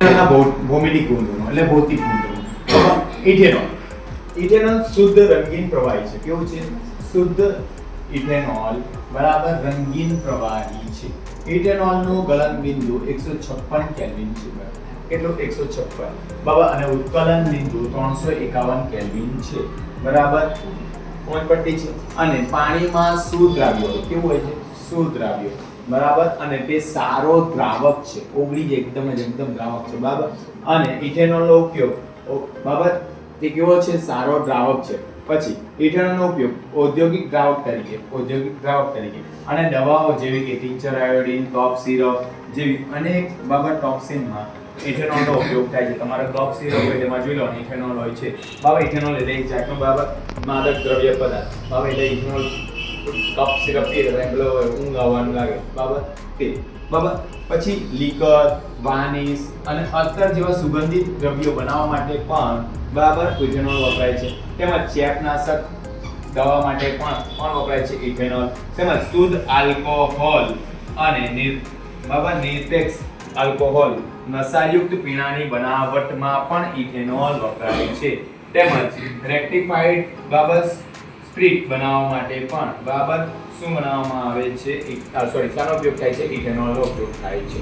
ભૌમિતિક ગુણધર્મો એટલે ભૌતિક ગુણધર્મો. ઇથેનોલ. ઇથેનોલ શુદ્ધ રંગીન પ્રવાહી છે. કેવું છે? શુદ્ધ ઇથેનોલ બરાબર રંગીન પ્રવાહી છે. ઇથેનોલનું ગલન બિંદુ 156 કેલ્વિન છે. કેટલું? 156 બરાબર. અને ઉત્કલન બિંદુ 351 કેલ્વિન છે. બરાબર. પટ્ટી છે. અને પાણીમાં સુદ્રાવ્ય હોય. કેવું હોય છે? સુદ્રાવ્ય. બરાબર. અને તે સારો દ્રાવક છે. ઓગળી જાય એકદમ દ્રાવક છે. બરાબર. અને ઇથેનોલનો ઉપયોગ બરાબર તે કેવો છે? સારો દ્રાવક છે. પછી ઇથેનોલનો ઉપયોગ ઔદ્યોગિક દ્રાવક તરીકે અને દવાઓ જેવી કે ટિંચર આયોડિન, કફ સિરપ જેવી અનેક બરાબર ટોક્સિનમાં ઇથેનોલનો ઉપયોગ થાય છે. તમારો કફ સિરપ હોય તેમાં જોઈ લો ઇથેનોલ હોય છે. બરાબર. ઇથેનોલ એટલે એક જાતનું બરાબર માદક દ્રવ્ય પદાર્થ. બરાબર. એટલે ઇથેનોલ કફ સિરપ પીએ તો પેલો ઊંઘ આવવાનું લાગે. બરાબર. તે બરાબર. પછી લીકર, વાર્નિશ અને અત્તર જેવા સુગંધિત દ્રવ્યો બનાવવા માટે પણ બરાબર ઇથેનોલ વપરાય છે. તેમજ ચેપનાશક દવા માટે પણ વપરાય છે ઇથેનોલ. તેમજ શુદ્ધ આલ્કોહોલ અને નિરપેક્ષ આલ્કોહોલ નશાયુક્ત પીણાની બનાવટમાં પણ ઇથેનોલ વપરાય છે. તેમજ રેક્ટિફાઈડ બરાબર સ્પિરિટ બનાવવા માટે પણ બરાબર શું બનાવવામાં આવે છે? શાનો ઉપયોગ થાય છે? ઇથેનોલનો ઉપયોગ થાય છે.